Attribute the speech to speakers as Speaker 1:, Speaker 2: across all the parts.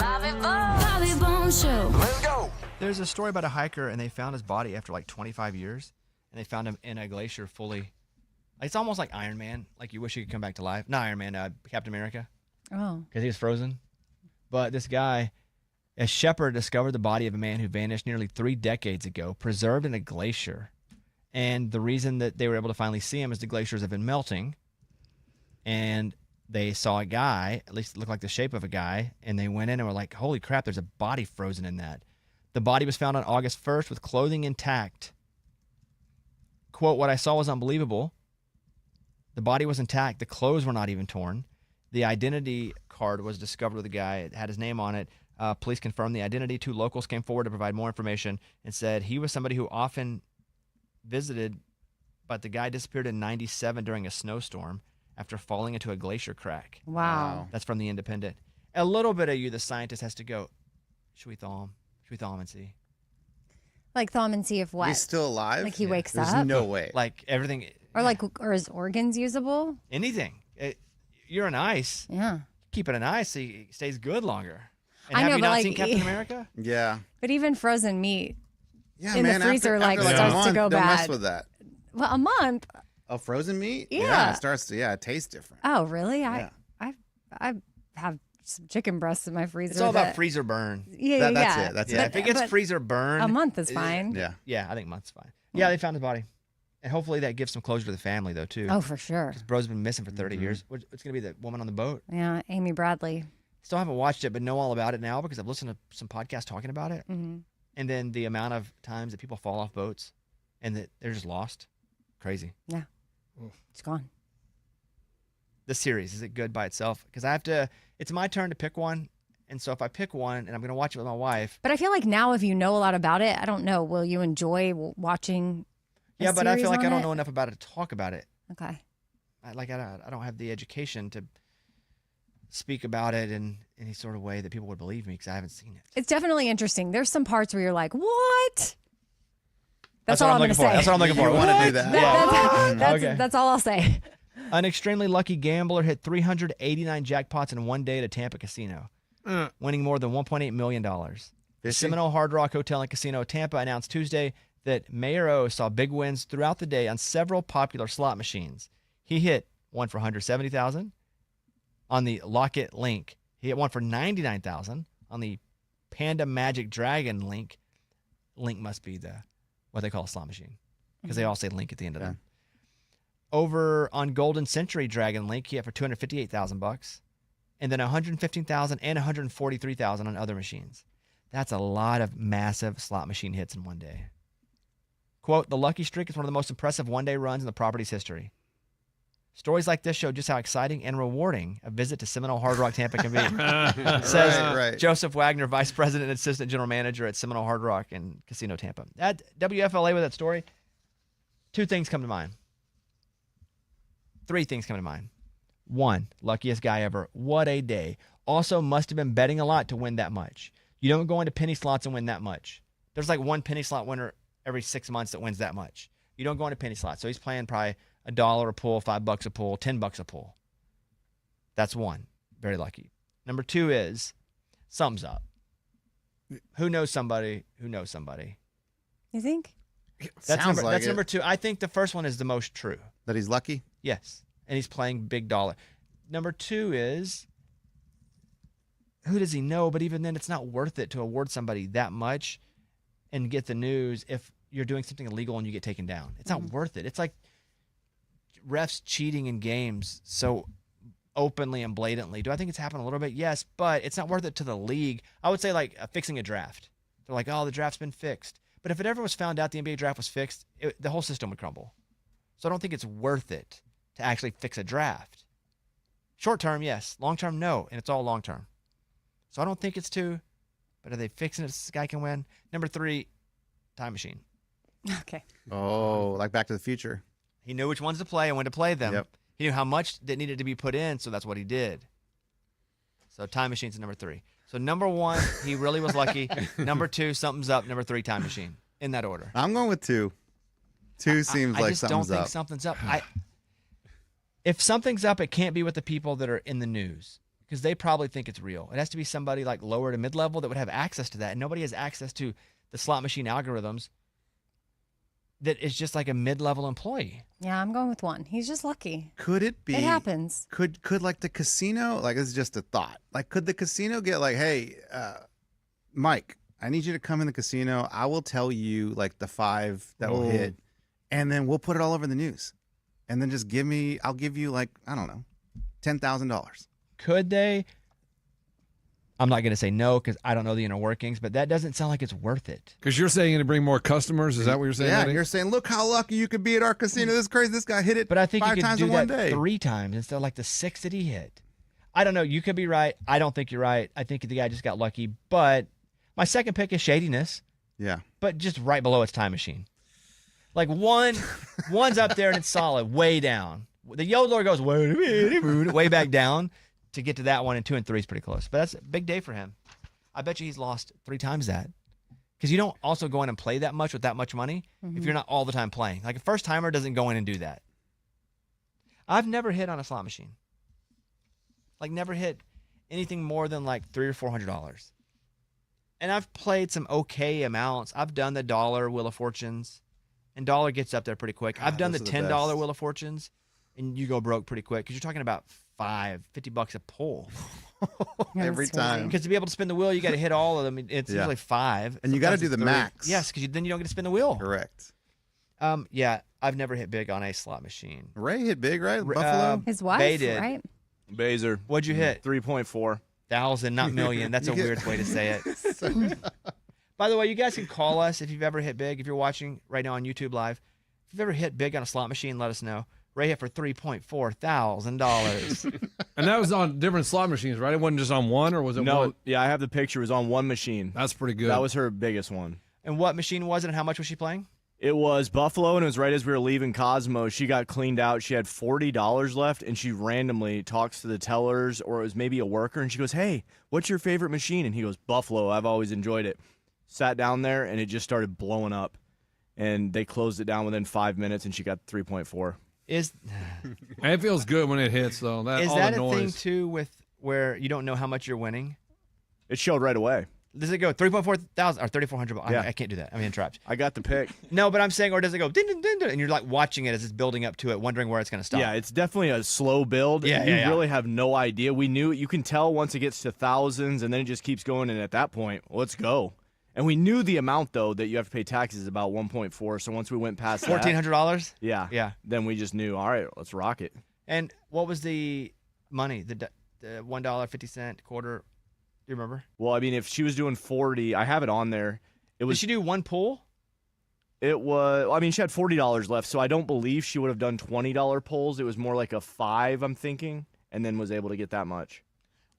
Speaker 1: Bobby Bones Show.
Speaker 2: Let's go.
Speaker 3: There's a story about a hiker, and they found his body after like 25 years, and they found him in a glacier fully. It's almost like Iron Man. Like you wish he could come back to life. Not Iron Man, Captain America.
Speaker 4: Oh.
Speaker 3: Because he was frozen. But this guy, a shepherd, discovered the body of a man who vanished nearly 3 decades ago, preserved in a glacier. And the reason that they were able to finally see him is the glaciers have been melting. And they saw a guy, at least it looked like the shape of a guy, and they went in and were like, holy crap, there's a body frozen in that. The body was found on August 1st with clothing intact. Quote, what I saw was unbelievable. The body was intact. The clothes were not even torn. The identity card was discovered with the guy. It had his name on it. Police confirmed the identity. 2 locals came forward to provide more information and said he was somebody who often visited, but the guy disappeared in 97 during a snowstorm after falling into a glacier crack.
Speaker 4: Wow.
Speaker 3: That's from The Independent. A little bit of you, the scientist, has to go, should we thaw him? Should we thaw him and see?
Speaker 4: Like thaw him and see if what?
Speaker 5: He's still alive?
Speaker 4: Like he wakes
Speaker 5: There's
Speaker 4: up?
Speaker 5: no way.
Speaker 3: Like everything.
Speaker 4: Or are his organs usable?
Speaker 3: Anything. You're in ice.
Speaker 4: Yeah.
Speaker 3: Keep it in ice so he stays good longer. And
Speaker 4: I know,
Speaker 3: have you
Speaker 4: but
Speaker 3: not
Speaker 4: like,
Speaker 3: seen Captain America?
Speaker 5: Yeah.
Speaker 4: But even frozen meat
Speaker 5: Yeah,
Speaker 4: in
Speaker 5: man,
Speaker 4: the freezer
Speaker 5: after like
Speaker 4: starts
Speaker 5: a month,
Speaker 4: to go
Speaker 5: don't
Speaker 4: bad.
Speaker 5: mess with that.
Speaker 4: Well, a month.
Speaker 5: Oh, frozen meat?
Speaker 4: Yeah.
Speaker 5: It starts to, it tastes different.
Speaker 4: Oh, really?
Speaker 5: Yeah.
Speaker 4: I have some chicken breasts in my freezer.
Speaker 3: It's all about freezer burn.
Speaker 4: Yeah,
Speaker 5: That's
Speaker 4: yeah.
Speaker 5: it. That's
Speaker 3: Yeah,
Speaker 5: it.
Speaker 3: if it gets
Speaker 4: But
Speaker 3: freezer burn.
Speaker 4: a month is fine.
Speaker 5: Yeah.
Speaker 3: Yeah, I think a month's fine. Yeah, they found his body. And hopefully that gives some closure to the family, though, too.
Speaker 4: Oh, for sure.
Speaker 3: Because bro's been missing for 30 years. It's going to be the woman on the boat.
Speaker 4: Yeah, Amy Bradley.
Speaker 3: Still haven't watched it, but know all about it now because I've listened to some podcasts talking about it.
Speaker 4: Mm-hmm.
Speaker 3: And then the amount of times that people fall off boats and that they're just lost. Crazy.
Speaker 4: Yeah. It's gone.
Speaker 3: The series, is it good by itself? Because it's my turn to pick one. And so if I pick one and I'm going to watch it with my wife.
Speaker 4: But I feel like now if you know a lot about it, I don't know, will you enjoy watching a
Speaker 3: Yeah, but I
Speaker 4: series
Speaker 3: feel like
Speaker 4: on
Speaker 3: I don't
Speaker 4: it?
Speaker 3: know enough about it to talk about it.
Speaker 4: Okay.
Speaker 3: I don't have the education to speak about it in any sort of way that people would believe me because I haven't seen it.
Speaker 4: It's definitely interesting. There's some parts where you're like, what?
Speaker 3: That's
Speaker 4: all
Speaker 3: what
Speaker 4: I'm going to
Speaker 3: looking for.
Speaker 4: say.
Speaker 3: That's what I'm looking for.
Speaker 5: You want to do that?
Speaker 3: Okay.
Speaker 4: That's all I'll say.
Speaker 3: An extremely lucky gambler hit 389 jackpots in one day at a Tampa casino, winning more than $1.8 million. The
Speaker 5: Fishy?
Speaker 3: Seminole Hard Rock Hotel and Casino Tampa announced Tuesday that Mayor O saw big wins throughout the day on several popular slot machines. He hit one for $170,000 on the Locket Link. He hit one for $99,000 on the Panda Magic Dragon Link. Link must be what they call a slot machine because they all say Link at the end of them. Over on Golden Century Dragon Link, he hit for $258,000, and then $115,000 and $143,000 on other machines. That's a lot of massive slot machine hits in one day. Quote, the lucky streak is one of the most impressive one-day runs in the property's history. Stories like this show just how exciting and rewarding a visit to Seminole Hard Rock Tampa can be, says
Speaker 5: Right.
Speaker 3: Joseph Wagner, Vice President and Assistant General Manager at Seminole Hard Rock and Casino Tampa. At WFLA with that story, 2 things come to mind. 3 things come to mind. 1, luckiest guy ever. What a day. Also must have been betting a lot to win that much. You don't go into penny slots and win that much. There's like one penny slot winner every 6 months that wins that much. You don't go into penny slots. So he's playing probably $1 a pull, $5 a pull, $10 a pull. That's 1. Very lucky. Number 2 is something's up. Who knows somebody who knows somebody?
Speaker 4: You think?
Speaker 5: Sounds like
Speaker 3: that's
Speaker 5: it.
Speaker 3: number 2. I think the first one is the most true.
Speaker 5: That he's lucky?
Speaker 3: Yes. And he's playing big dollar. Number 2 is who does he know? But even then, it's not worth it to award somebody that much and get the news if you're doing something illegal and you get taken down. It's not worth it. It's like refs cheating in games so openly and blatantly. Do I think it's happened a little bit? Yes, but it's not worth it to the league. I would say like fixing a draft. They're like, oh, the draft's been fixed. But if it ever was found out the NBA draft was fixed, the whole system would crumble. So I don't think it's worth it to actually fix a draft. Short term, yes. Long term, no. And it's all long term. So I don't think it's 2. But are they fixing it so this guy can win? Number 3, time machine.
Speaker 4: Okay.
Speaker 5: Oh, like Back to the Future.
Speaker 3: He knew which ones to play and when to play them.
Speaker 5: Yep.
Speaker 3: He knew how much that needed to be put in, so that's what he did. So time machine's number 3. So number 1, he really was lucky. Number 2, something's up. Number 3, time machine. In that order.
Speaker 5: I'm going with 2. 2 seems
Speaker 3: I
Speaker 5: like
Speaker 3: just don't
Speaker 5: something's
Speaker 3: think
Speaker 5: up.
Speaker 3: something's up. If something's up, it can't be with the people that are in the news. because they probably think it's real. It has to be somebody like lower to mid-level that would have access to that. And nobody has access to the slot machine algorithms that is just like a mid-level employee.
Speaker 4: Yeah, I'm going with 1. He's just lucky.
Speaker 5: Could it be?
Speaker 4: It happens.
Speaker 5: Could like the casino, like this is just a thought. Like, could the casino get like, hey, Mike, I need you to come in the casino. I will tell you like the 5 that will hit, and then we'll put it all over the news. And then just I'll give you like, I don't know, $10,000.
Speaker 3: Could they? I'm not going to say no because I don't know the inner workings, but that doesn't sound like it's worth it.
Speaker 1: Because you're saying to bring more customers. Is that what you're saying?
Speaker 5: Yeah,
Speaker 1: Eddie?
Speaker 5: you're saying, look how lucky you could be at our casino. This is crazy. This guy hit it
Speaker 3: But I think
Speaker 5: 5
Speaker 3: you could
Speaker 5: times
Speaker 3: do
Speaker 5: in one
Speaker 3: that
Speaker 5: day.
Speaker 3: 3 times instead of like the 6 that he hit. I don't know. You could be right. I don't think you're right. I think the guy just got lucky. But my second pick is shadiness,
Speaker 5: Yeah.
Speaker 3: but just right below its time machine. Like one's up there and it's solid, way down. The yodeler goes way back down to get to that one, and 2 and 3 is pretty close. But that's a big day for him. I bet you he's lost 3 times that. Because you don't also go in and play that much with that much money if you're not all the time playing. Like a first timer doesn't go in and do that. I've never hit on a slot machine. Like never hit anything more than like $300 or $400. And I've played some okay amounts. I've done the dollar Wheel of Fortunes, and dollar gets up there pretty quick.
Speaker 5: God,
Speaker 3: I've done the
Speaker 5: those are
Speaker 3: $10
Speaker 5: the best.
Speaker 3: Wheel of Fortunes, and you go broke pretty quick because you're talking about $50 a pull.
Speaker 4: Yeah,
Speaker 5: Every
Speaker 4: that's
Speaker 5: time.
Speaker 4: crazy.
Speaker 3: Because to be able to spin the wheel, you got to hit all of them. It's
Speaker 5: Yeah.
Speaker 3: usually 5,
Speaker 5: And you gotta
Speaker 3: sometimes
Speaker 5: do
Speaker 3: it's
Speaker 5: the
Speaker 3: 3.
Speaker 5: max.
Speaker 3: Yes, because then you don't get to spin the wheel.
Speaker 5: Correct.
Speaker 3: Yeah, I've never hit big on a slot machine.
Speaker 5: Ray hit big, right?
Speaker 3: R-
Speaker 5: Buffalo.
Speaker 4: His wife,
Speaker 3: They did.
Speaker 4: right?
Speaker 2: Baser.
Speaker 3: What'd you hit?
Speaker 2: 3.4.
Speaker 3: 1,000, not million. That's a
Speaker 5: You get-
Speaker 3: weird way to say it. By the way, you guys can call us if you've ever hit big. If you're watching right now on YouTube Live, if you've ever hit big on a slot machine, let us know. Ray hit for $3.4 thousand.
Speaker 1: And that was on different slot machines, right? It wasn't just on one, or was it
Speaker 2: No,
Speaker 1: one?
Speaker 2: yeah, I have the picture. It was on one machine.
Speaker 1: That's pretty good.
Speaker 2: That was her biggest one.
Speaker 3: And what machine was it, and how much was she playing?
Speaker 2: It was Buffalo, and it was right as we were leaving Cosmo. She got cleaned out. She had $40 left, and she randomly talks to the tellers, or it was maybe a worker, and she goes, "Hey, what's your favorite machine?" And he goes, "Buffalo. I've always enjoyed it." Sat down there, and it just started blowing up. And they closed it down within 5 minutes, and she got 3.4.
Speaker 3: Is
Speaker 1: And it feels good when it hits, though. That
Speaker 3: is
Speaker 1: all
Speaker 3: that
Speaker 1: the
Speaker 3: a thing
Speaker 1: noise.
Speaker 3: too with where you don't know how much you're winning?
Speaker 2: It showed right away.
Speaker 3: Does it go 3.4 thousand or 3,400?
Speaker 2: Yeah.
Speaker 3: I can't do that. I'm trapped.
Speaker 2: I got the pick.
Speaker 3: No, but I'm saying, or does it go din, din, din, din, and you're like watching it as it's building up to it, wondering where it's going to stop?
Speaker 2: Yeah, it's definitely a slow build.
Speaker 3: Yeah,
Speaker 2: you
Speaker 3: yeah.
Speaker 2: really have no idea. We knew you can tell once it gets to thousands, and then it just keeps going. And at that point, let's go. And we knew the amount though that you have to pay taxes about 1.4. So once we went past that,
Speaker 3: $1,400.
Speaker 2: yeah,
Speaker 3: Yeah.
Speaker 2: then we just knew. All right, let's rock it.
Speaker 3: And what was the money? The $1.50 quarter? Do you remember?
Speaker 2: Well, I mean, if she was doing 40, I have it on there. It
Speaker 3: Did
Speaker 2: was.
Speaker 3: she do one pull?
Speaker 2: It was. I mean, she had $40 left, so I don't believe she would have done $20 pulls. It was more like a 5, I'm thinking, and then was able to get that much.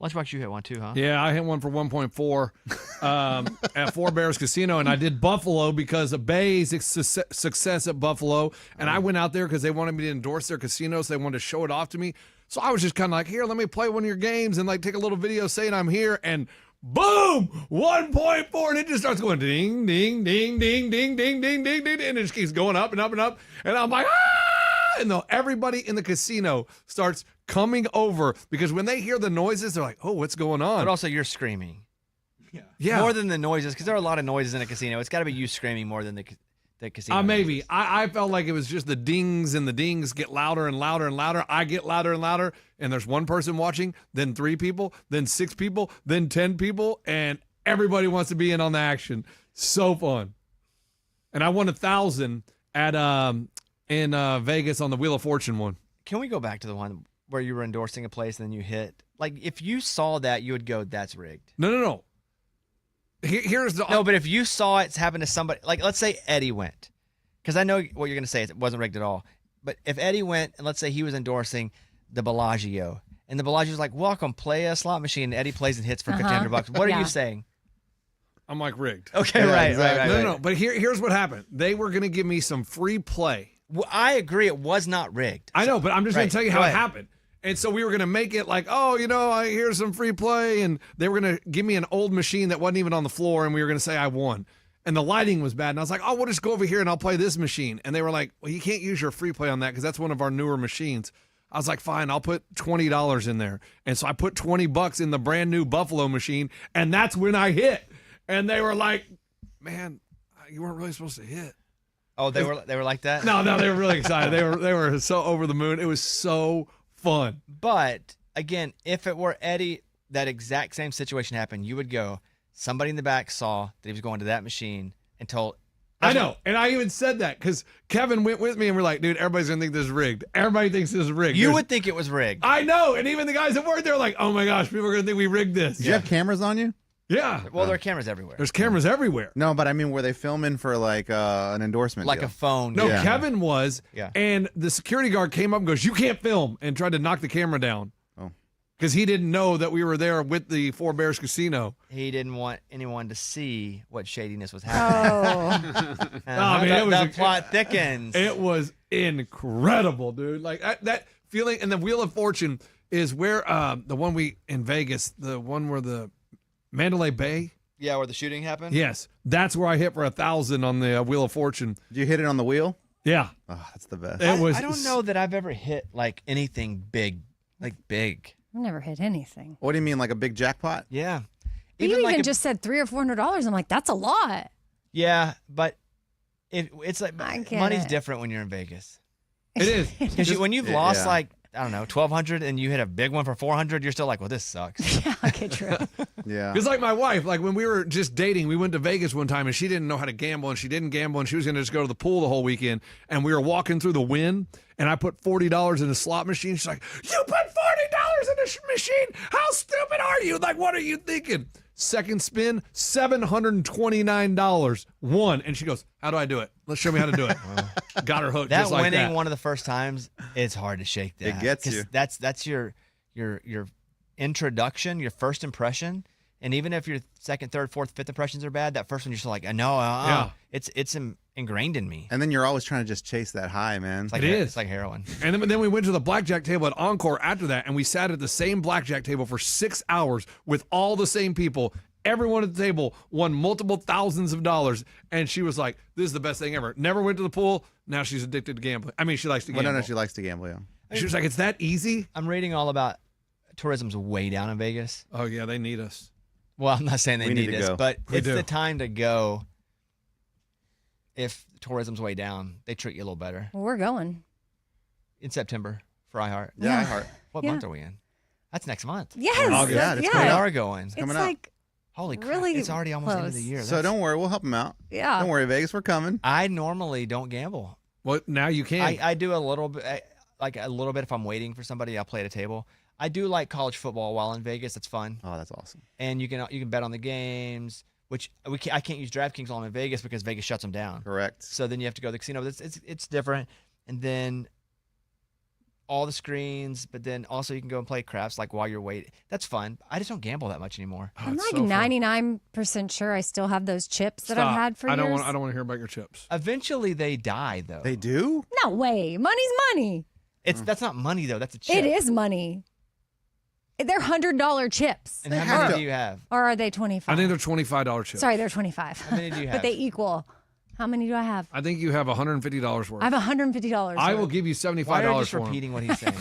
Speaker 3: Lunchbox, you hit one too, huh?
Speaker 1: Yeah, I hit one for 1.4 at Four Bears Casino, and I did Buffalo because of Bay's success at Buffalo. And I went out there because they wanted me to endorse their casino, so they wanted to show it off to me. So I was just kind of like, here, let me play one of your games and like take a little video saying I'm here. And boom, 1.4, and it just starts going ding, ding, ding, ding, ding, ding, ding, ding, ding, and it just keeps going up and up and up. And I'm like, ah! And everybody in the casino starts coming over because when they hear the noises, they're like, oh, what's going on?
Speaker 3: But also, you're screaming.
Speaker 1: Yeah.
Speaker 3: More than the noises, because there are a lot of noises in a casino. It's got to be you screaming more than the casino.
Speaker 1: Maybe.
Speaker 3: noises.
Speaker 1: I felt like it was just the dings, and the dings get louder and louder and louder. I get louder and louder, and there's one person watching, then 3 people, then 6 people, then 10 people, and everybody wants to be in on the action. So fun. And I won 1,000 at in Vegas on the Wheel of Fortune one.
Speaker 3: Can we go back to the one where you were endorsing a place and then you hit? Like, if you saw that, you would go, "That's rigged."
Speaker 1: No. Here's the
Speaker 3: No, but if you saw it's happen to somebody, like let's say Eddie went, because I know what you're going to say is it wasn't rigged at all. But if Eddie went and let's say he was endorsing the Bellagio, and the Bellagio's like, "Welcome, play a slot machine," and Eddie plays and hits for $1,500, what are
Speaker 4: Yeah.
Speaker 3: you saying?
Speaker 1: I'm like rigged.
Speaker 3: Okay,
Speaker 5: Yeah,
Speaker 3: right,
Speaker 5: exactly.
Speaker 3: right, right.
Speaker 1: No. But here's what happened. They were going to give me some free play.
Speaker 3: Well, I agree, it was not rigged.
Speaker 1: I know, but I'm just going
Speaker 3: Right,
Speaker 1: to tell you
Speaker 3: go
Speaker 1: how
Speaker 3: ahead.
Speaker 1: it happened. And so we were going to make it like, oh, here's some free play. And they were going to give me an old machine that wasn't even on the floor. And we were going to say I won. And the lighting was bad. And I was like, oh, we'll just go over here and I'll play this machine. And they were like, well, you can't use your free play on that because that's one of our newer machines. I was like, fine, I'll put $20 in there. And so I put $20 in the brand new Buffalo machine, and that's when I hit. And they were like, man, you weren't really supposed to hit.
Speaker 3: Oh, they were like that?
Speaker 1: No, they were really excited. They were so over the moon. It was so fun.
Speaker 3: But again, if it were Eddie, that exact same situation happened, you would go, somebody in the back saw that he was going to that machine and told.
Speaker 1: I know. And I even said that because Kevin went with me and we're like, dude, everybody's going to think this is rigged. Everybody thinks this is rigged.
Speaker 3: You would think it was rigged.
Speaker 1: I know. And even the guys that weren't there, like, oh my gosh, people are going to think we rigged this.
Speaker 5: Did you have cameras on you?
Speaker 1: Yeah.
Speaker 3: Well, there are cameras everywhere.
Speaker 1: There's cameras everywhere.
Speaker 5: No, but I mean, were they filming for like an endorsement?
Speaker 3: Like
Speaker 5: deal?
Speaker 3: a phone.
Speaker 1: No,
Speaker 5: Yeah.
Speaker 1: Kevin was.
Speaker 3: Yeah.
Speaker 1: And the security guard came up and goes, you can't film, and tried to knock the camera down.
Speaker 5: Oh.
Speaker 1: Because he didn't know that we were there with the Four Bears Casino.
Speaker 3: He didn't want anyone to see what shadiness was happening.
Speaker 4: Oh,
Speaker 1: I mean, it was
Speaker 3: the
Speaker 1: a-
Speaker 3: plot thickens.
Speaker 1: It was incredible, dude. Like that feeling. And the Wheel of Fortune is where the one we in Vegas, the one where the Mandalay Bay.
Speaker 3: Yeah, where the shooting happened?
Speaker 1: Yes, that's where I hit for 1,000 on the Wheel of Fortune.
Speaker 5: Did you hit it on the wheel?
Speaker 1: Yeah,
Speaker 5: Oh, that's the best.
Speaker 1: it was.
Speaker 3: I don't know that I've ever hit like anything big. Like big.
Speaker 4: I've never hit anything.
Speaker 5: What do you mean, like a big jackpot?
Speaker 3: Yeah.
Speaker 4: But you
Speaker 3: like
Speaker 4: even
Speaker 3: a-
Speaker 4: just said $300 or $400. I'm like, that's a lot.
Speaker 3: Yeah, but it's like
Speaker 4: I get
Speaker 3: money's
Speaker 4: it.
Speaker 3: different when you're in Vegas.
Speaker 1: It is.
Speaker 3: Because when you've lost
Speaker 5: yeah.
Speaker 3: like, I don't know, 1,200 and you hit a big one for 400, you're still like, well, this sucks.
Speaker 4: Yeah, okay, true.
Speaker 5: Yeah.
Speaker 1: It's like my wife. Like when we were just dating, we went to Vegas one time and she didn't know how to gamble and she didn't gamble and she was going to just go to the pool the whole weekend. And we were walking through the Wynn and I put $40 in a slot machine. She's like, you put $40 in a machine? How stupid are you? Like, what are you thinking? Second spin, $729. Won. And she goes, how do I do it? Let's show me how to do it. Got her hooked
Speaker 3: That
Speaker 1: just like
Speaker 3: winning
Speaker 1: that.
Speaker 3: one of the first times, it's hard to shake that.
Speaker 5: It gets
Speaker 3: 'Cause
Speaker 5: you.
Speaker 3: That's your introduction, your first impression. And even if your second, third, fourth, fifth impressions are bad, that first one you're just like, no,
Speaker 1: Yeah.
Speaker 3: it's ingrained in me.
Speaker 5: And then you're always trying to just chase that high, man.
Speaker 3: It's like
Speaker 1: It is.
Speaker 3: It's like heroin.
Speaker 1: And then we went to the blackjack table at Encore after that, and we sat at the same blackjack table for 6 hours with all the same people. Everyone at the table won multiple thousands of dollars, and she was like, "This is the best thing ever." Never went to the pool. Now she's addicted to gambling. I mean, she likes to
Speaker 5: Well,
Speaker 1: gamble.
Speaker 5: no, she likes to gamble, yeah.
Speaker 1: She was like, "It's that easy."
Speaker 3: I'm reading all about tourism's way down in Vegas.
Speaker 1: Oh yeah, they need us.
Speaker 3: Well, I'm not saying they
Speaker 5: We need
Speaker 3: need
Speaker 5: to
Speaker 3: this,
Speaker 5: go.
Speaker 3: but
Speaker 1: We
Speaker 3: it's
Speaker 1: do.
Speaker 3: the time to go. If tourism's way down, they treat you a little better.
Speaker 4: Well, we're going.
Speaker 3: In September for iHeart.
Speaker 5: Yeah, I
Speaker 4: Yeah.
Speaker 5: heart.
Speaker 3: What
Speaker 4: Yeah.
Speaker 3: month are we in? That's next month.
Speaker 4: Yes.
Speaker 1: August.
Speaker 5: Yeah, it's
Speaker 3: We
Speaker 5: coming up.
Speaker 3: are going.
Speaker 4: It's
Speaker 5: coming up.
Speaker 4: like,
Speaker 3: Holy crap.
Speaker 4: really
Speaker 3: It's already almost the end of the
Speaker 4: close.
Speaker 3: year.
Speaker 5: So
Speaker 3: That's-
Speaker 5: don't worry, we'll help them out.
Speaker 4: yeah.
Speaker 5: Don't worry, Vegas, we're coming.
Speaker 3: I normally don't gamble.
Speaker 1: Well, now you can.
Speaker 3: I do a little bit, like a little bit if I'm waiting for somebody, I'll play at a table. I do like college football while in Vegas. It's fun.
Speaker 5: Oh, that's awesome.
Speaker 3: And you can bet on the games, which I can't use DraftKings while I'm in Vegas because Vegas shuts them down.
Speaker 5: Correct.
Speaker 3: So then you have to go to the casino. But it's different. And then all the screens, but then also you can go and play craps like while you're waiting. That's fun. I just don't gamble that much anymore.
Speaker 1: Oh,
Speaker 4: I'm
Speaker 1: it's
Speaker 4: like
Speaker 1: so fun.
Speaker 4: 99% sure I still have those chips that I've
Speaker 1: Stop.
Speaker 4: had for
Speaker 1: I don't
Speaker 4: years.
Speaker 1: want. I don't want to hear about your chips.
Speaker 3: Eventually they die though.
Speaker 5: They do?
Speaker 4: No way. Money's money.
Speaker 3: That's not money though. That's a chip.
Speaker 4: It is money. They're $100 chips.
Speaker 3: And
Speaker 5: They
Speaker 3: how
Speaker 5: have
Speaker 3: many
Speaker 5: to-
Speaker 3: do you have?
Speaker 4: Or are they 25?
Speaker 1: I think they're $25 chips.
Speaker 4: Sorry, they're 25.
Speaker 3: How many do you have?
Speaker 4: But they equal. How many do I have?
Speaker 1: I think you have $150 worth.
Speaker 4: I have $150.
Speaker 1: I will
Speaker 4: worth.
Speaker 1: give you
Speaker 3: Why are you
Speaker 1: $75
Speaker 3: just
Speaker 1: for 'em.
Speaker 3: repeating what he's saying?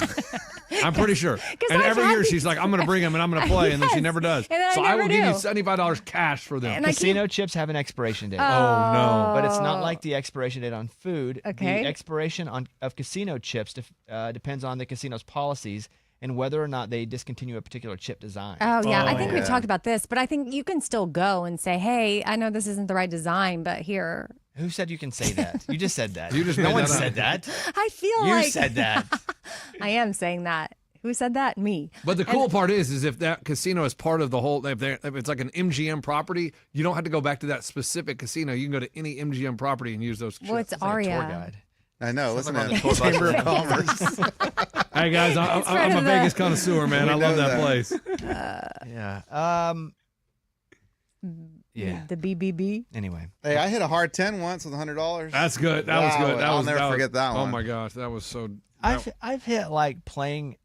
Speaker 1: I'm pretty sure. And
Speaker 4: I've
Speaker 1: every
Speaker 4: had
Speaker 1: year
Speaker 4: these-
Speaker 1: she's like, I'm going to bring them and I'm going to play, and then she
Speaker 4: Yes.
Speaker 1: never does.
Speaker 4: And then I
Speaker 1: so I will
Speaker 4: never
Speaker 1: give you
Speaker 4: do.
Speaker 1: $75 cash for them.
Speaker 4: And I keep-
Speaker 3: Casino chips have an expiration date.
Speaker 1: Oh, no.
Speaker 3: But it's not like the expiration date on food.
Speaker 4: Okay.
Speaker 3: The expiration of casino chips depends on the casino's policies and whether or not they discontinue a particular chip design.
Speaker 4: Oh, yeah. I
Speaker 1: Oh,
Speaker 4: think
Speaker 5: yeah.
Speaker 4: we've talked about this, but I think you can still go and say, hey, I know this isn't the right design, but here.
Speaker 3: Who said you can say that? You just said that.
Speaker 1: You just
Speaker 3: no
Speaker 1: made
Speaker 3: one
Speaker 1: that up.
Speaker 3: said that.
Speaker 4: I feel
Speaker 3: You
Speaker 4: like
Speaker 3: said that.
Speaker 4: I am saying that. Who said that? Me.
Speaker 1: But the cool part is if that casino is part of the whole, if it's like an MGM property, you don't have to go back to that specific casino. You can go to any MGM property and use those chips.
Speaker 4: Well, it's
Speaker 3: It's like a tour
Speaker 4: Aria.
Speaker 3: guide.
Speaker 5: I know.
Speaker 3: Sounds
Speaker 5: Listen
Speaker 3: like
Speaker 5: to
Speaker 3: on the tour bus.
Speaker 5: Chamber of Commerce.
Speaker 1: Hey guys,
Speaker 4: It's
Speaker 1: I'm
Speaker 4: part
Speaker 1: a
Speaker 4: of the-
Speaker 1: Vegas connoisseur, man.
Speaker 5: We
Speaker 1: I love
Speaker 5: know
Speaker 1: that
Speaker 5: that.
Speaker 1: place.
Speaker 3: Yeah. Yeah.
Speaker 4: The BBB.
Speaker 3: Anyway.
Speaker 5: Hey, I hit a hard 10 once with $100.
Speaker 1: That's good. That was
Speaker 5: Wow,
Speaker 1: good. That
Speaker 5: I'll
Speaker 1: was,
Speaker 5: never
Speaker 1: that was-
Speaker 5: forget that
Speaker 1: Oh
Speaker 5: one.
Speaker 1: my gosh, that was so.
Speaker 3: I've hit like playing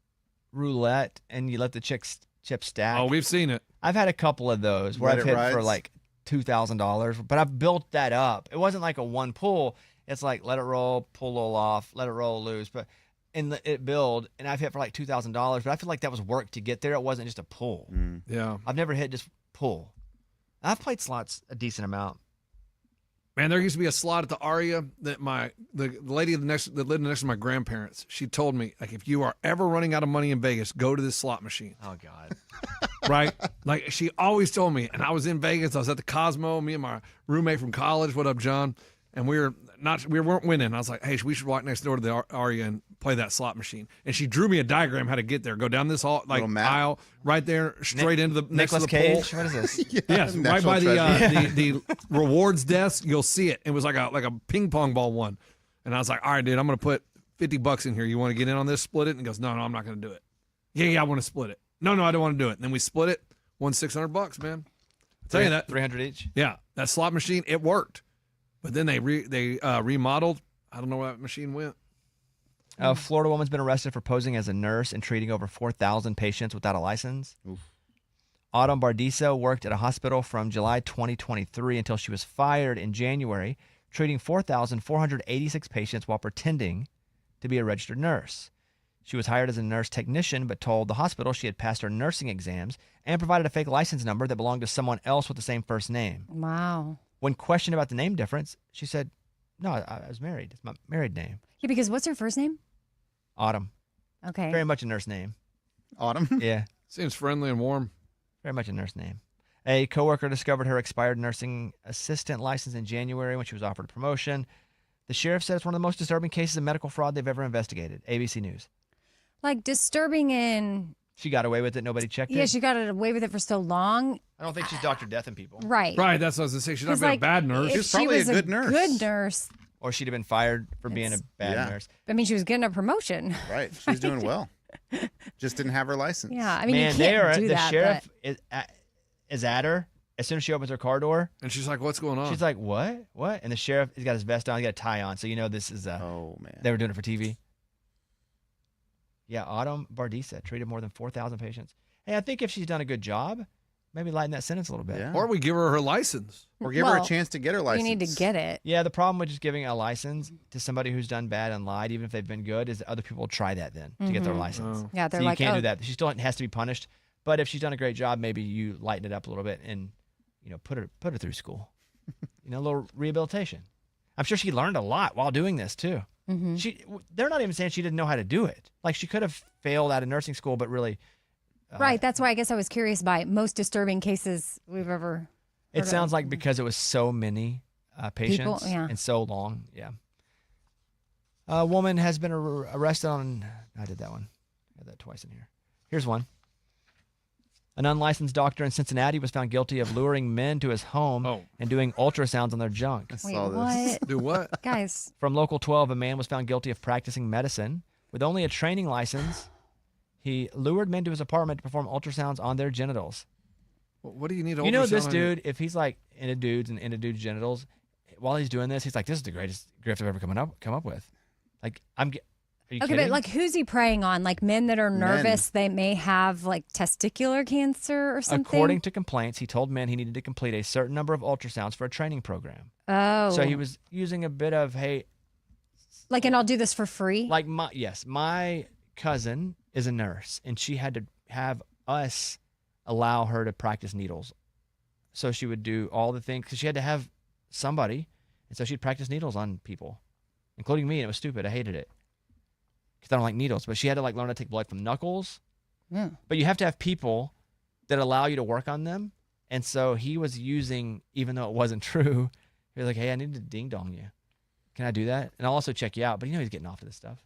Speaker 3: roulette and you let the chips stack.
Speaker 1: Oh, we've seen it.
Speaker 3: I've had a couple of those where I've
Speaker 5: Reddit
Speaker 3: hit for
Speaker 5: rides?
Speaker 3: like $2,000, but I've built that up. It wasn't like a one pull. It's like let it roll, pull a little off, let it roll, lose. But and it billed, and I've hit for like $2,000, but I feel like that was work to get there. It wasn't just a pull.
Speaker 1: Yeah.
Speaker 3: I've never hit just pull. I've played slots a decent amount.
Speaker 1: Man, there used to be a slot at the Aria that the lady that lived next to my grandparents, she told me, like, if you are ever running out of money in Vegas, go to this slot machine.
Speaker 3: Oh God.
Speaker 1: Right? Like, she always told me, and I was in Vegas, I was at the Cosmo, me and my roommate from college, what up, John? And we weren't winning. I was like, hey, we should walk next door to the Aria and play that slot machine. And she drew me a diagram how to get there. Go down this hall, like aisle, right there, straight into the next to
Speaker 3: Nicolas
Speaker 1: the
Speaker 3: Cage.
Speaker 1: pole.
Speaker 3: What is this?
Speaker 1: Yes, right by the rewards desk. You'll see it. It was like a ping pong ball one. And I was like, all right, dude, I'm going to put $50 in here. You want to get in on this? Split it? And he goes, no, I'm not going to do it. Yeah, I want to split it. No, I don't want to do it. And then we split it. Won $600, man. I'll tell you that.
Speaker 3: 300 each.
Speaker 1: Yeah, that slot machine, it worked. But then they remodeled. I don't know where that machine went.
Speaker 3: A Florida woman's been arrested for posing as a nurse and treating over 4,000 patients without a license.
Speaker 5: Oof.
Speaker 3: Autumn Bardiso worked at a hospital from July 2023 until she was fired in January, treating 4,486 patients while pretending to be a registered nurse. She was hired as a nurse technician, but told the hospital she had passed her nursing exams and provided a fake license number that belonged to someone else with the same first name.
Speaker 4: Wow.
Speaker 3: When questioned about the name difference, she said, no, I was married. It's my married name.
Speaker 4: Yeah, because what's her first name?
Speaker 3: Autumn.
Speaker 4: Okay.
Speaker 3: Very much a nurse name.
Speaker 5: Autumn.
Speaker 3: Yeah,
Speaker 1: Seems friendly and warm.
Speaker 3: very much a nurse name. A coworker discovered her expired nursing assistant license in January when she was offered a promotion. The sheriff said it's one of the most disturbing cases of medical fraud they've ever investigated. ABC News.
Speaker 4: Like disturbing in.
Speaker 3: She got away with it. Nobody checked
Speaker 4: Yeah,
Speaker 3: it.
Speaker 4: she got away with it for so long.
Speaker 3: I don't think she's Dr. Death in people.
Speaker 4: Right.
Speaker 1: Right, that's what I was going to say. She's not
Speaker 4: 'Cause,
Speaker 1: been
Speaker 4: like,
Speaker 1: a bad nurse.
Speaker 4: if
Speaker 5: She's
Speaker 4: she
Speaker 5: probably a
Speaker 4: was
Speaker 5: good nurse.
Speaker 4: Good nurse.
Speaker 3: Or she'd have been fired for being a
Speaker 4: It's-
Speaker 3: bad
Speaker 5: Yeah.
Speaker 3: nurse.
Speaker 4: I mean, she was getting a promotion.
Speaker 5: Right. She's doing well. Just didn't have her license.
Speaker 4: Yeah, I mean,
Speaker 3: Man,
Speaker 4: you
Speaker 3: they
Speaker 4: can't
Speaker 3: are,
Speaker 4: do
Speaker 3: the
Speaker 4: that.
Speaker 3: sheriff is at her as soon as she opens her car door.
Speaker 1: And she's like, what's going on?
Speaker 3: She's like, what? What? And the sheriff, he's got his vest on, he's got a tie on. So you know this is,
Speaker 5: Oh man.
Speaker 3: they were doing it for TV. Yeah, Autumn Bardisa treated more than 4,000 patients. Hey, I think if she's done a good job, maybe lighten that sentence a little bit.
Speaker 5: Yeah.
Speaker 1: Or we give her her license.
Speaker 5: Or give her a
Speaker 4: Well,
Speaker 5: chance to get her
Speaker 4: You
Speaker 5: license.
Speaker 4: need to get it.
Speaker 3: Yeah, the problem with just giving a license to somebody who's done bad and lied, even if they've been good, is that other people will try that then to get their license.
Speaker 1: Oh.
Speaker 4: Yeah,
Speaker 3: So
Speaker 4: they're
Speaker 3: you
Speaker 4: like,
Speaker 3: can't
Speaker 4: oh,
Speaker 3: do that. She still has to be punished. But if she's done a great job, maybe you lighten it up a little bit and, put her through school. A little rehabilitation. I'm sure she learned a lot while doing this too. They're not even saying she didn't know how to do it. Like she could have failed out of nursing school, but really.
Speaker 4: right. That's why I guess I was curious by most disturbing cases we've ever.
Speaker 3: It
Speaker 4: heard
Speaker 3: sounds
Speaker 4: of.
Speaker 3: like because it was so many patients
Speaker 4: yeah.
Speaker 3: and so long. Yeah. A woman has been arrested on. I did that one. I had that twice in here. Here's one. An unlicensed doctor in Cincinnati was found guilty of luring men to his home and doing ultrasounds on their junk.
Speaker 5: I
Speaker 4: Wait,
Speaker 5: saw this.
Speaker 4: what?
Speaker 1: Do what?
Speaker 4: Guys,
Speaker 3: From Local 12, a man was found guilty of practicing medicine. With only a training license, he lured men to his apartment to perform ultrasounds on their genitals.
Speaker 1: What do you need?
Speaker 3: You know this
Speaker 1: ultrasound on?
Speaker 3: dude, if he's like into dudes and into dudes' genitals, while he's doing this, he's like, this is the greatest gift I've ever come up with. Like, are you
Speaker 4: okay,
Speaker 3: kidding?
Speaker 4: but like, who's he preying on? Like men that are nervous, they may have like testicular cancer or something.
Speaker 3: According to complaints, he told men he needed to complete a certain number of ultrasounds for a training program.
Speaker 4: Oh,
Speaker 3: So he was using a bit of, hey,
Speaker 4: like, and I'll do this for free.
Speaker 3: like my cousin is a nurse, and she had to have us allow her to practice needles. So she would do all the things because she had to have somebody, and so she'd practice needles on people, including me, and it was stupid. I hated it because I don't like needles. But she had to like learn to take blood from knuckles.
Speaker 4: Yeah.
Speaker 3: But you have to have people that allow you to work on them, and so he was using, even though it wasn't true, he was like, "Hey, I need to ding dong you. Can I do that? And I'll also check you out." But he's getting off to this stuff.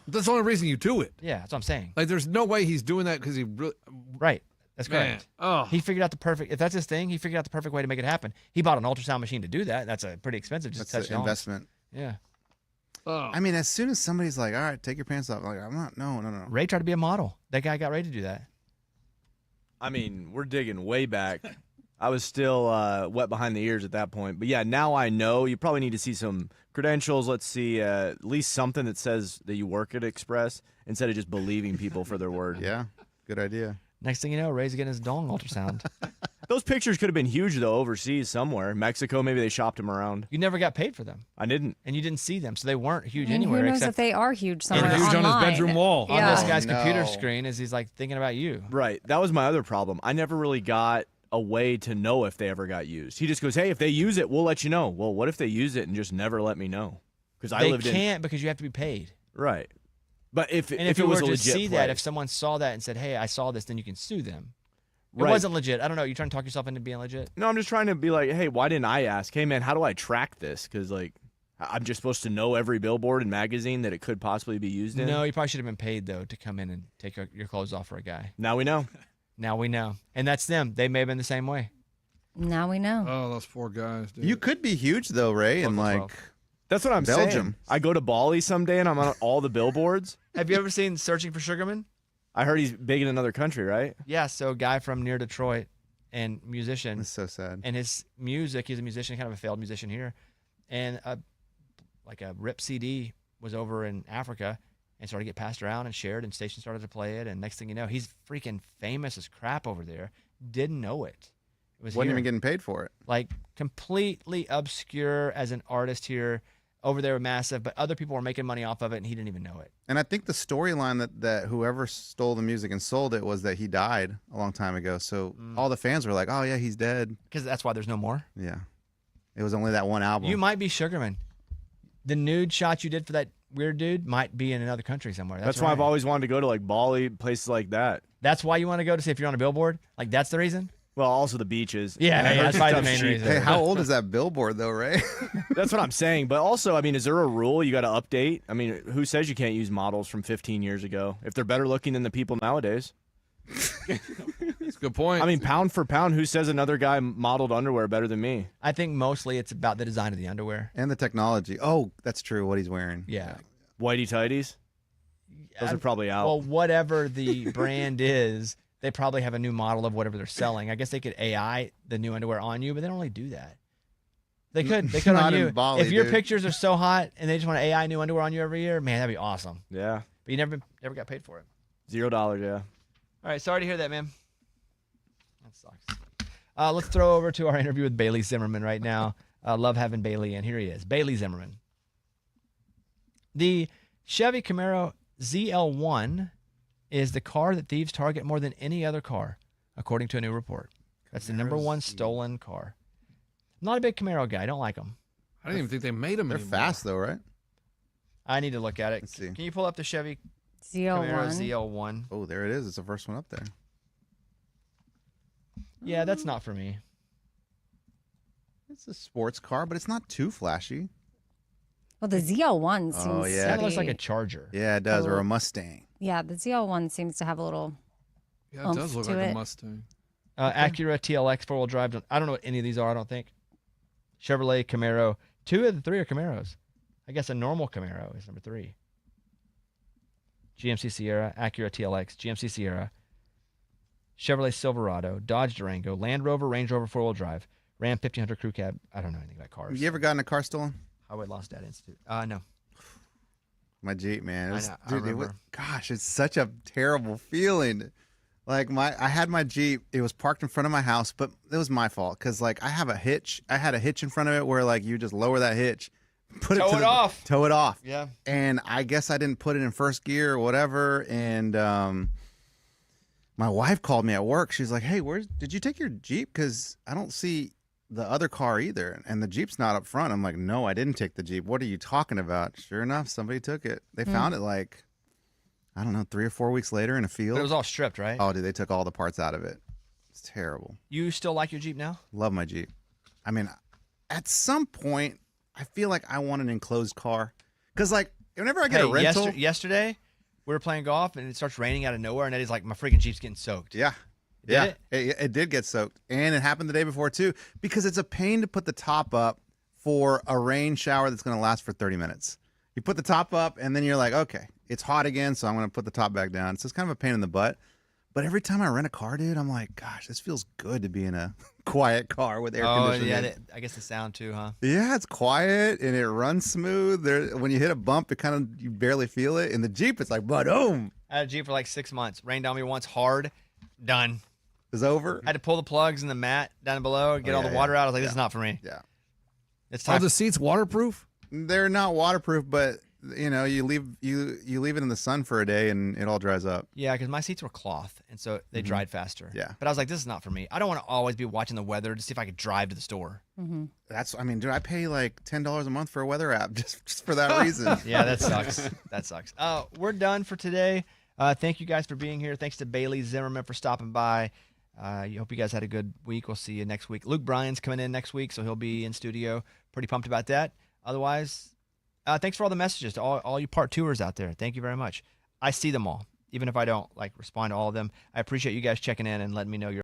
Speaker 1: That's the only reason you do it.
Speaker 3: Yeah, that's what I'm saying.
Speaker 1: Like, there's no way he's doing that because he really.
Speaker 3: Right. That's
Speaker 1: Man.
Speaker 3: correct.
Speaker 1: Oh.
Speaker 3: He figured out the perfect, if that's his thing, he figured out the perfect way to make it happen. He bought an ultrasound machine to do that. That's a pretty expensive, just
Speaker 5: That's
Speaker 3: touch
Speaker 5: an
Speaker 3: it on.
Speaker 5: investment.
Speaker 3: Yeah.
Speaker 1: Oh.
Speaker 5: I mean, as soon as somebody's like, all right, take your pants off. Like, I'm not. No.
Speaker 3: Ray tried to be a model. That guy got Ray to do that.
Speaker 2: I mean, we're digging way back. I was still wet behind the ears at that point. But yeah, now I know. You probably need to see some credentials. Let's see at least something that says that you work at Express instead of just believing people for their word.
Speaker 5: Yeah. Good idea.
Speaker 3: Next thing you know, Ray's getting his dong ultrasound.
Speaker 2: Those pictures could have been huge, though, overseas somewhere. Mexico, maybe they shopped them around.
Speaker 3: You never got paid for them,
Speaker 2: I didn't.
Speaker 3: and you didn't see them, so they weren't huge
Speaker 4: And
Speaker 3: anywhere.
Speaker 4: who knows
Speaker 3: Except
Speaker 4: if they are huge
Speaker 1: They're
Speaker 4: somewhere
Speaker 1: huge on his
Speaker 4: online.
Speaker 1: bedroom wall.
Speaker 3: on
Speaker 4: Yeah.
Speaker 3: this guy's
Speaker 5: no.
Speaker 3: computer screen as he's like thinking about you.
Speaker 2: Right. That was my other problem. I never really got a way to know if they ever got used. He just goes, hey, if they use it, we'll let you know. Well, what if they use it and just never let me know? Because I
Speaker 3: They
Speaker 2: lived
Speaker 3: can't because you have to be paid.
Speaker 2: Right. But if
Speaker 3: And if
Speaker 2: it
Speaker 3: you
Speaker 2: was
Speaker 3: were
Speaker 2: a
Speaker 3: to
Speaker 2: legit
Speaker 3: see that,
Speaker 2: place.
Speaker 3: if someone saw that and said, "Hey, I saw this," then you can sue them. It
Speaker 2: Right.
Speaker 3: wasn't legit. I don't know. You trying to talk yourself into being legit?
Speaker 2: No, I'm just trying to be like, hey, why didn't I ask? Hey, man, how do I track this? Because, like, I'm just supposed to know every billboard and magazine that it could possibly be used in?
Speaker 3: No, you probably should have been paid though to come in and take your clothes off for a guy.
Speaker 2: Now we know.
Speaker 3: Now we know, and that's them. They may have been the same way.
Speaker 4: Now we know.
Speaker 1: Oh, those poor guys. Dude.
Speaker 5: You could be huge though, Ray, and
Speaker 3: Local
Speaker 5: like
Speaker 3: 12.
Speaker 2: That's what I'm saying.
Speaker 5: Belgium.
Speaker 2: I go to Bali someday and I'm on all the billboards.
Speaker 3: Have you ever seen Searching for Sugarman?
Speaker 2: I heard he's big in another country, right?
Speaker 3: Yeah, so a guy from near Detroit and musician,
Speaker 5: it's so sad.
Speaker 3: and his music. He's a musician, kind of a failed musician here, and like a rip CD was over in Africa and started to get passed around and shared, and stations started to play it, and next thing you know, he's freaking famous as crap over there. Didn't know it. It was
Speaker 5: Wasn't
Speaker 3: here.
Speaker 5: even getting paid for it.
Speaker 3: Like completely obscure as an artist here. Over there, massive, but other people were making money off of it, and he didn't even know it.
Speaker 5: And I think the storyline that whoever stole the music and sold it was that he died a long time ago. So all the fans were like, "Oh yeah, he's dead."
Speaker 3: Because that's why there's no more.
Speaker 5: Yeah, it was only that one album.
Speaker 3: You might be Sugarman. The nude shot you did for that weird dude might be in another country somewhere.
Speaker 2: That's why I've always wanted to go to like Bali, places like that.
Speaker 3: That's why you want to go to see if you're on a billboard. Like that's the reason.
Speaker 2: Well, also the beaches.
Speaker 3: Yeah,
Speaker 2: And I heard
Speaker 3: that's probably the
Speaker 2: stuff's
Speaker 3: main
Speaker 2: cheap.
Speaker 3: reason.
Speaker 5: Hey, how old is that billboard though, Ray?
Speaker 2: That's what I'm saying. But also, I mean, is there a rule you got to update? I mean, who says you can't use models from 15 years ago if they're better looking than the people nowadays?
Speaker 1: That's a good point.
Speaker 2: I mean, pound for pound, who says another guy modeled underwear better than me?
Speaker 3: I think mostly it's about the design of the underwear.
Speaker 5: And the technology. Oh, that's true. What he's wearing.
Speaker 3: Yeah.
Speaker 2: Whitey tighties? Those are probably out.
Speaker 3: Well, whatever the brand is, they probably have a new model of whatever they're selling. I guess they could AI the new underwear on you, but they don't really do that. They could. They could
Speaker 5: Not
Speaker 3: on
Speaker 5: in
Speaker 3: you.
Speaker 5: Bali,
Speaker 3: If your
Speaker 5: dude.
Speaker 3: pictures are so hot and they just want to AI new underwear on you every year, man, that'd be awesome.
Speaker 2: Yeah.
Speaker 3: But you never got paid for it.
Speaker 2: $0, yeah.
Speaker 3: All right, sorry to hear that, man. That sucks. Let's throw over to our interview with Bailey Zimmerman right now. Love having Bailey in. Here he is, Bailey Zimmerman. The Chevy Camaro ZL1 is the car that thieves target more than any other car, according to a new report. That's the number one stolen car. I'm not a big Camaro guy. I don't like them.
Speaker 1: I didn't even think they made them
Speaker 5: They're
Speaker 1: anymore.
Speaker 5: fast though, right?
Speaker 3: I need to look at it.
Speaker 5: Let's see.
Speaker 3: Can you pull up the Chevy Camaro
Speaker 4: ZL1.
Speaker 3: ZL1?
Speaker 5: Oh, there it is. It's the first one up there.
Speaker 3: Yeah, that's not for me.
Speaker 5: It's a sports car, but it's not too flashy.
Speaker 4: Well, the ZL1 seems
Speaker 5: Oh, yeah.
Speaker 3: Kind of looks like
Speaker 4: pretty-
Speaker 3: a Charger.
Speaker 5: Yeah, it does. Or
Speaker 4: Oh.
Speaker 5: a Mustang.
Speaker 4: Yeah, the ZL1 seems to have a little.
Speaker 1: Yeah, it does
Speaker 4: oomph
Speaker 1: look
Speaker 4: to
Speaker 1: like a
Speaker 4: it.
Speaker 1: Mustang.
Speaker 3: Acura TLX four-wheel drive. I don't know what any of these are. I don't think. Chevrolet Camaro. 2 of the 3 are Camaros. I guess a normal Camaro is number 3. GMC Sierra, Acura TLX, GMC Sierra, Chevrolet Silverado, Dodge Durango, Land Rover, Range Rover four-wheel drive, Ram 1500 Crew Cab. I don't know anything about cars.
Speaker 5: You ever gotten a car stolen?
Speaker 3: Highway Lost Data Institute. No.
Speaker 5: My Jeep, man. It
Speaker 3: I
Speaker 5: was-
Speaker 3: know, I
Speaker 5: dude, it was,
Speaker 3: remember.
Speaker 5: gosh, it's such a terrible feeling. Like I had my Jeep. It was parked in front of my house, but it was my fault because like I have a hitch. I had a hitch in front of it where like you just lower that hitch, put
Speaker 3: Tow
Speaker 5: it to
Speaker 3: it
Speaker 5: the-
Speaker 3: off.
Speaker 5: tow it off.
Speaker 3: Yeah.
Speaker 5: And I guess I didn't put it in first gear or whatever. And my wife called me at work. She's like, "Hey, did you take your Jeep? Because I don't see the other car either, and the Jeep's not up front." I'm like, "No, I didn't take the Jeep. What are you talking about?" Sure enough, somebody took it. They found it like, I don't know, 3 or 4 weeks later in a field.
Speaker 3: But it was all stripped, right?
Speaker 5: Oh, dude, they took all the parts out of it. It's terrible.
Speaker 3: You still like your Jeep now?
Speaker 5: Love my Jeep. I mean, at some point, I feel like I want an enclosed car. Because, like, whenever I get a rental.
Speaker 3: Yesterday, we were playing golf and it starts raining out of nowhere, and Eddie's like, my freaking Jeep's getting soaked.
Speaker 5: Yeah.
Speaker 3: Did
Speaker 5: Yeah.
Speaker 3: it?
Speaker 5: It did get soaked. And it happened the day before, too. Because it's a pain to put the top up for a rain shower that's going to last for 30 minutes. You put the top up, and then you're like, okay, it's hot again, so I'm going to put the top back down. So it's kind of a pain in the butt. But every time I rent a car, dude, I'm like, gosh, this feels good to be in a quiet car with air
Speaker 3: Oh,
Speaker 5: conditioning.
Speaker 3: yeah. I guess the sound too, huh?
Speaker 5: Yeah, it's quiet and it runs smooth. When you hit a bump, you barely feel it. In the Jeep, it's like, boom.
Speaker 3: I had a Jeep for like 6 months. Rained on me once hard. Done.
Speaker 5: is over.
Speaker 3: I had to pull the plugs in the mat down below, get all the water out. I was like, this is not for me.
Speaker 5: Yeah.
Speaker 3: It's
Speaker 1: Are
Speaker 3: time.
Speaker 1: the seats waterproof?
Speaker 5: They're not waterproof, but you leave it in the sun for a day and it all dries up.
Speaker 3: Yeah, because my seats were cloth, and so they dried faster.
Speaker 5: Yeah.
Speaker 3: But I was like, this is not for me. I don't want to always be watching the weather to see if I could drive to the store.
Speaker 5: Dude, I pay like $10 a month for a weather app just for that reason.
Speaker 3: Yeah, that sucks. That sucks. We're done for today. Thank you guys for being here. Thanks to Bailey Zimmerman for stopping by. Hope you guys had a good week. We'll see you next week. Luke Bryan's coming in next week, so he'll be in studio. Pretty pumped about that. Otherwise, thanks for all the messages to all you part tours out there. Thank you very much. I see them all, even if I don't respond to all of them. I appreciate you guys checking in and letting me know your